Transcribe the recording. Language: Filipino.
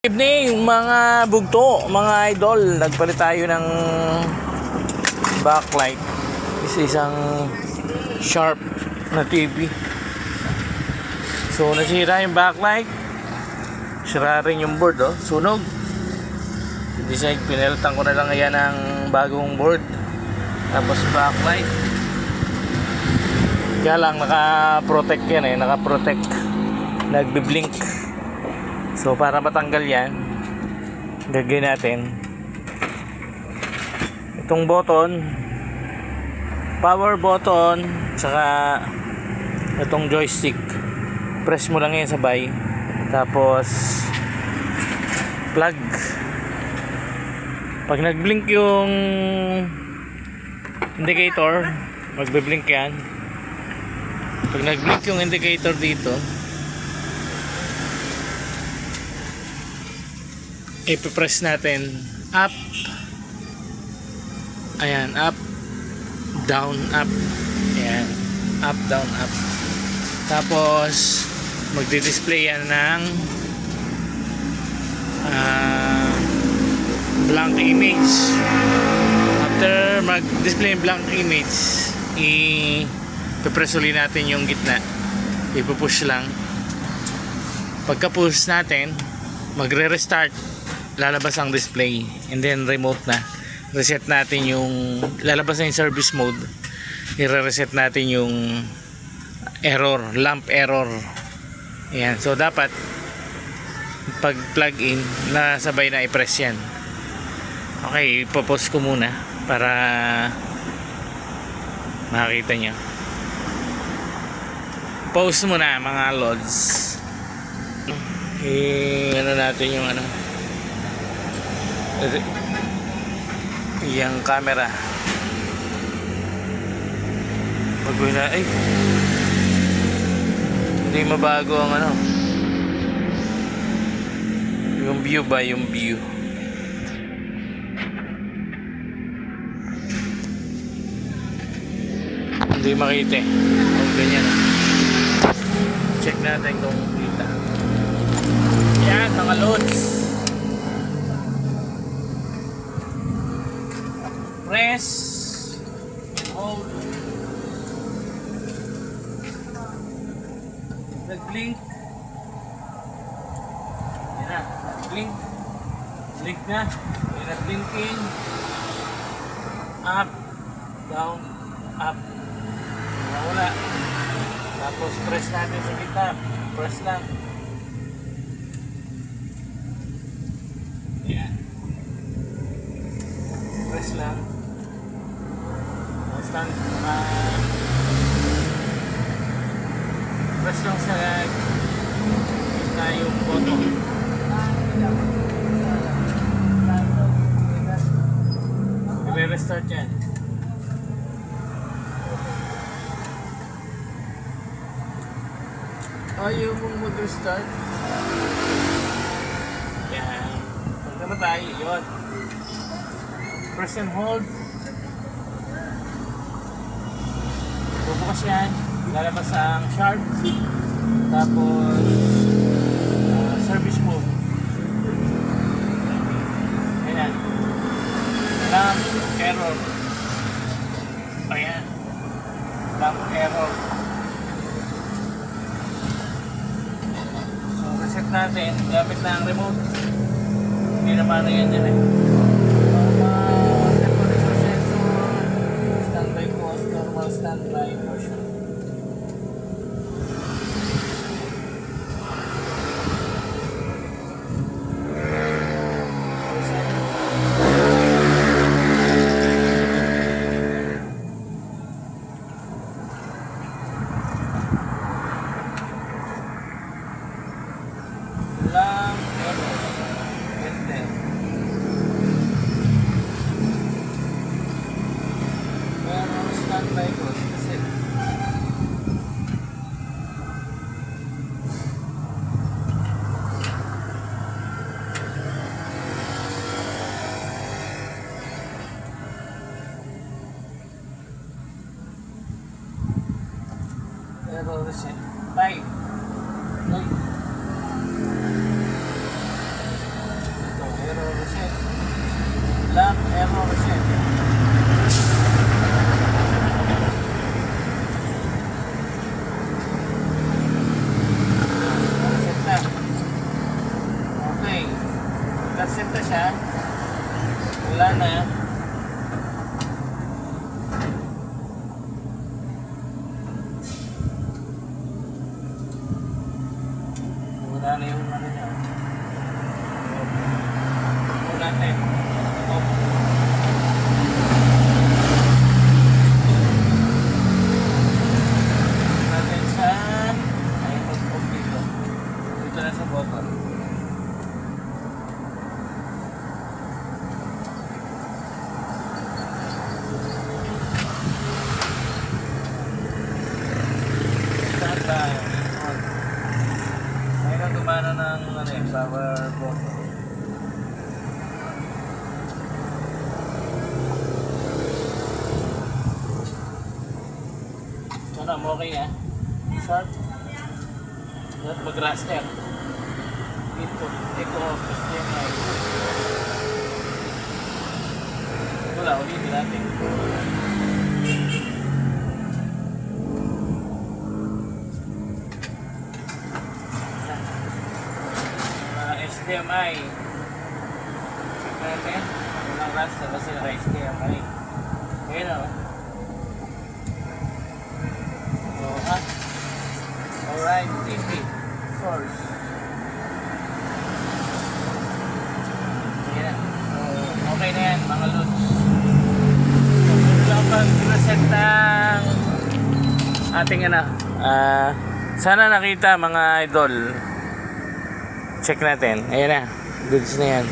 Evening mga bugto, mga idol. Nagpalit tayo ng backlight. This is isang Sharp na TV. So nasira yung backlight, sira rin yung board, sunog. Decide, pinalitan ko na lang yan ng bagong board, tapos backlight. Kaya lang naka-protect yan, naka-protect, nagbi-blink. So para matanggal yan, gagawin natin itong button, power button, saka itong joystick. Press mo lang yan sabay, tapos plug. Pag nag-blink yung indicator, magbe-blink yan. Pag nag-blink yung indicator dito, ipipress natin up, ayan, up, down, up, ayan, up, down, up. Tapos magdi-display yan ng blank image. After mag-display yung blank image, ipipress ulit natin yung gitna, ipupush lang. Pagka push natin, magre-restart, lalabas ang display, and then remote na. Reset natin yung, lalabas na yung service mode, i-reset natin yung error, lamp error. Ayan, so dapat pag plug in, nasabay na i-press yan. Okay, ipopause ko muna para makita nyo. Pause muna mga lods. Ano natin yung yung camera. Baguhin na, hindi mabago ang yung view ba, yung view. Hindi makita ganyan. Check natin kung kita. Yan mga loads. Press, hold, nag-blink. Yan na, blink. Blink na. Yan na, blinking. Up, down, up. Wala. Tapos press natin sa gitna. Press lang. Yan. Press lang. Stand, press lang sa gitna yung button. I-restart yan. Ayaw mong mag-restart. Yan. Pag namatay, yun. Press and hold. Bubukas yan. Lalabas ang Sharp. Tapos service mode. Ayan. Lamp error. Ayan. Lamp error. So reset natin. Gamit na ang remote. Hindi naman na yan dyan temperature sensor, standby cost, normal standby version. Lang error. Enter. Standby cost. That's it. nakaset na siya. Wala na. Wala na yung ano niya. Off natin. Off. Natin sa ayun, off dito. Dito na sa bottom. Start tayo. Ayun ang gumana ng ano, power button. Ano, okay na? Sharp. At mag-raster. Input. Take off. HDMI. Wala, ulitin natin. HDMI. Check natin. Walang raster kasi naka-HDMI. Ayun o. Alright, TV source. Ayan na. So, okay na yan mga lods. So, pwede lang pag-reset ng ating ano. Sana nakita mga idol. Check natin. Ayan na. Goods na yan.